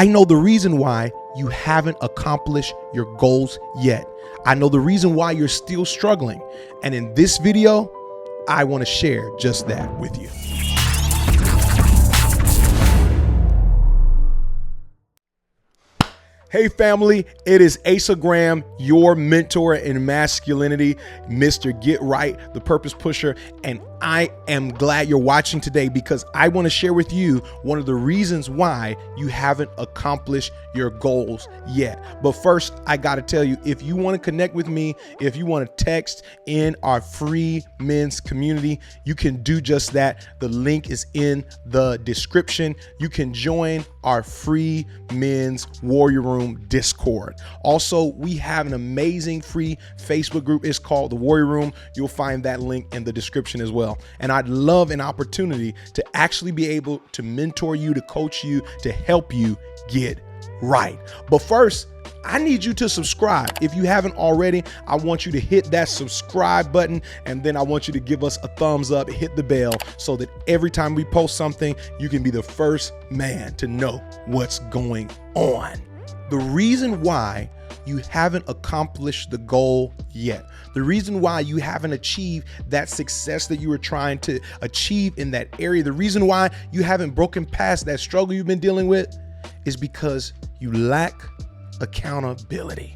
I know the reason why you haven't accomplished your goals yet. I know the reason why you're still struggling. And in this video, I want to share just that with you. Hey family, it is Asa Graham, your mentor in masculinity, Mr. Get Right, the purpose pusher. And I am glad you're watching today because I want to share with you one of the reasons why you haven't accomplished your goals yet. But first, I got to tell you, if you want to connect with me, if you want to text in our free men's community, you can do just that. The link is in the description. You can join our free men's warrior room Discord. Also, we have an amazing free Facebook group. It's called the Warrior Room. You'll find that link in the description as well. And I'd love an opportunity to actually be able to mentor you, to coach you, to help you get right. But first, I need you to subscribe. If you haven't already, I want you to hit that subscribe button, and then I want you to give us a thumbs up, hit the bell, so that every time we post something, you can be the first man to know what's going on. The reason why you haven't accomplished the goal yet, the reason why you haven't achieved that success that you were trying to achieve in that area, the reason why you haven't broken past that struggle you've been dealing with is because you lack accountability.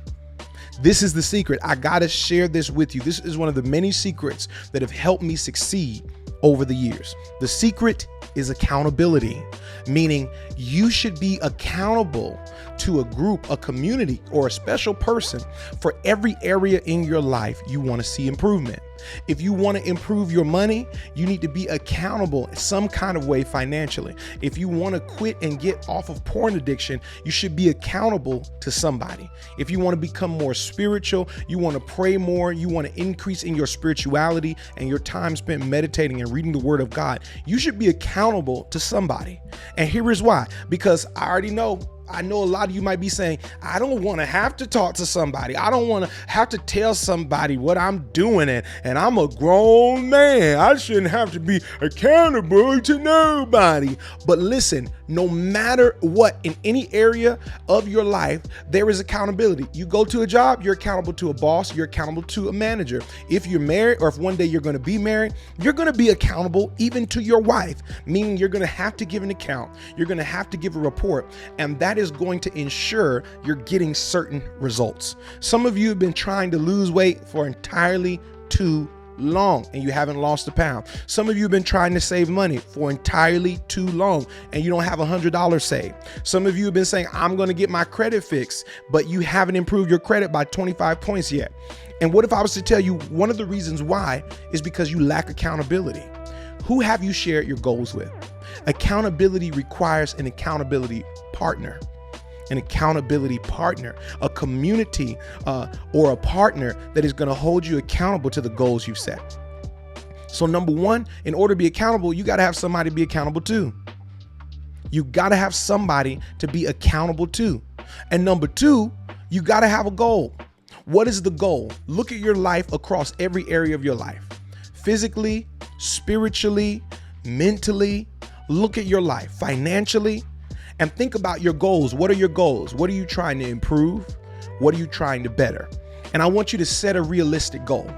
This is the secret. I gotta share this with you. This is one of the many secrets that have helped me succeed over the years. The secret is accountability, meaning you should be accountable to a group, a community, or a special person for every area in your life you want to see improvement. If you want to improve your money, you need to be accountable in some kind of way financially. If you want to quit and get off of porn addiction, you should be accountable to somebody. If you want to become more spiritual, you want to pray more, you want to increase in your spirituality and your time spent meditating and reading the Word of God, you should be accountable to somebody. And here is why, because I know a lot of you might be saying, I don't want to have to talk to somebody. I don't want to have to tell somebody what I'm doing, and I'm a grown man. I shouldn't have to be accountable to nobody. But listen, no matter what, in any area of your life, there is accountability. You go to a job, you're accountable to a boss, you're accountable to a manager. If you're married, or if one day you're going to be married, you're going to be accountable even to your wife, meaning you're going to have to give an account. You're going to have to give a report, and that is going to ensure you're getting certain results. Some of you have been trying to lose weight for entirely too long and you haven't lost a pound. Some of you have been trying to save money for entirely too long and you don't have $100 saved. Some of you have been saying, I'm going to get my credit fixed, but you haven't improved your credit by 25 points yet. And what if I was to tell you one of the reasons why is because you lack accountability? Who have you shared your goals with? Accountability requires an accountability partner. An accountability partner, a community or a partner that is going to hold you accountable to the goals you've set. So number one, in order to be accountable, you got to have somebody to be accountable to. You got to have somebody to be accountable to. And number two, you got to have a goal. What is the goal? Look at your life across every area of your life. Physically, spiritually, mentally. Look at your life financially. And think about your goals. What are your goals? What are you trying to improve? What are you trying to better? And I want you to set a realistic goal.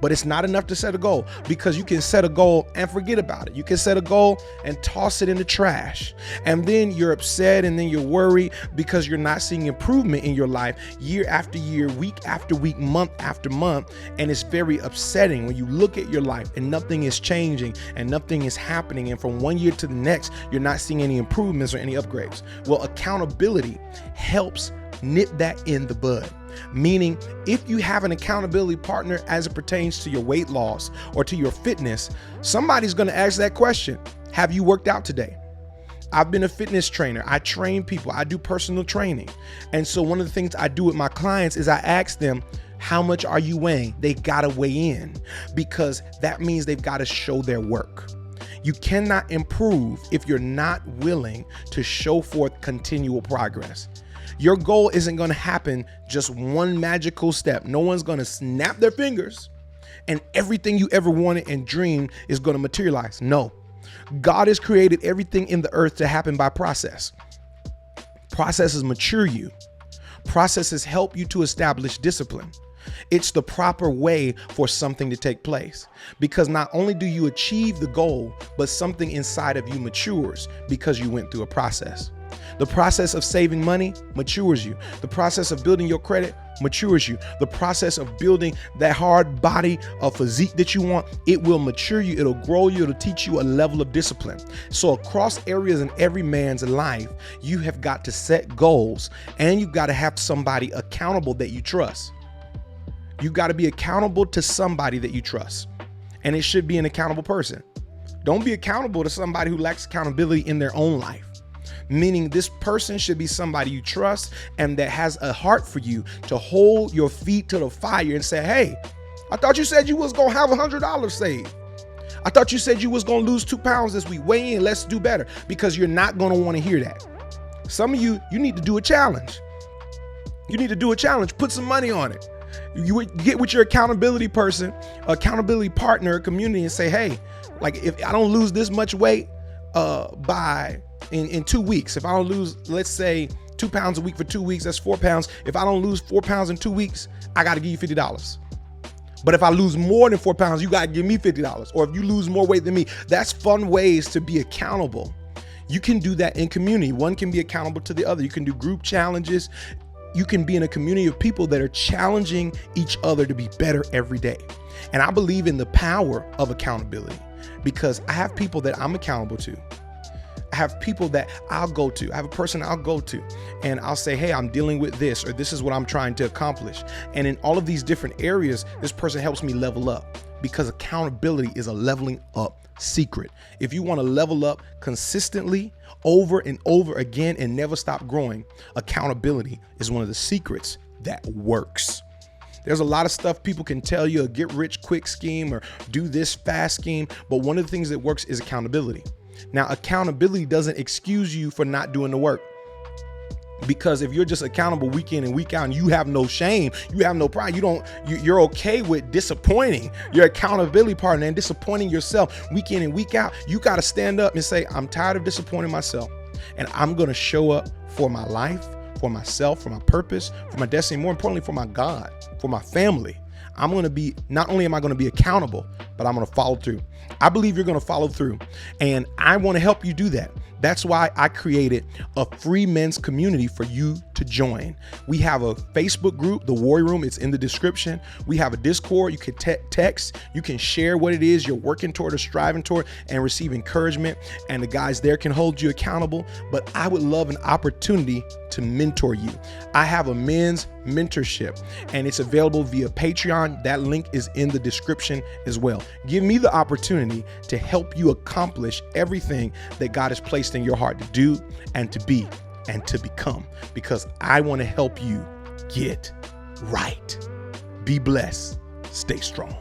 But it's not enough to set a goal, because you can set a goal and forget about it. You can set a goal and toss it in the trash. And then you're upset and then you're worried because you're not seeing improvement in your life year after year, week after week, month after month. And it's very upsetting when you look at your life and nothing is changing and nothing is happening. And from one year to the next, you're not seeing any improvements or any upgrades. Well, accountability helps nip that in the bud. Meaning, if you have an accountability partner as it pertains to your weight loss or to your fitness, somebody's going to ask that question. Have you worked out today? I've been a fitness trainer. I train people. I do personal training. And so one of the things I do with my clients is I ask them, how much are you weighing? They got to weigh in, because that means they've got to show their work. You cannot improve if you're not willing to show forth continual progress. Your goal isn't going to happen just one magical step. No one's going to snap their fingers and everything you ever wanted and dreamed is going to materialize. No, God has created everything in the earth to happen by process. Processes mature you. Processes help you to establish discipline. It's the proper way for something to take place, because not only do you achieve the goal, but something inside of you matures because you went through a process. The process of saving money matures you. The process of building your credit matures you. The process of building that hard body of physique that you want, it will mature you. It'll grow you. It'll teach you a level of discipline. So across areas in every man's life, you have got to set goals, and you've got to have somebody accountable that you trust. You got to be accountable to somebody that you trust, and it should be an accountable person. Don't be accountable to somebody who lacks accountability in their own life. Meaning this person should be somebody you trust and that has a heart for you to hold your feet to the fire and say, hey, I thought you said you was going to have $100 saved. I thought you said you was going to lose 2 pounds this week. Weigh in, let's do better, because you're not going to want to hear that. Some of you need to do a challenge. You need to do a challenge. Put some money on it. You would get with your accountability person, accountability partner, community, and say, hey, like if I don't lose this much weight in 2 weeks, if I don't lose, let's say 2 pounds a week for 2 weeks, that's 4 pounds. If I don't lose 4 pounds in 2 weeks, I got to give you $50. But if I lose more than 4 pounds, you got to give me $50. Or if you lose more weight than me, that's fun ways to be accountable. You can do that in community. One can be accountable to the other. You can do group challenges. You can be in a community of people that are challenging each other to be better every day. And I believe in the power of accountability, because I have people that I'm accountable to. I have people that I'll go to. I have a person I'll go to and I'll say, hey, I'm dealing with this, or this is what I'm trying to accomplish. And in all of these different areas, this person helps me level up, because accountability is a leveling up secret. If you want to level up consistently over and over again and never stop growing, accountability is one of the secrets that works. There's a lot of stuff people can tell you, a get rich quick scheme or do this fast scheme, but one of the things that works is accountability. Now, accountability doesn't excuse you for not doing the work, because if you're just accountable week in and week out and you have no shame, you have no pride, you're okay with disappointing your accountability partner and disappointing yourself week in and week out, you got to stand up and say, I'm tired of disappointing myself, and I'm going to show up for my life, for myself, for my purpose, for my destiny, more importantly, for my God, for my family. I'm going to be, not only am I going to be accountable, but I'm going to follow through. I believe you're going to follow through, and I want to help you do that. That's why I created a free men's community for you to join. We have a Facebook group, the Warrior Room. It's in the description. We have a Discord. You can text. You can share what it is you're working toward or striving toward and receive encouragement. And the guys there can hold you accountable. But I would love an opportunity to mentor you. I have a men's mentorship, and it's available via Patreon. That link is in the description as well. Give me the opportunity to help you accomplish everything that God has placed in your heart to do and to be and to become, because I want to help you get right. Be blessed. Stay strong.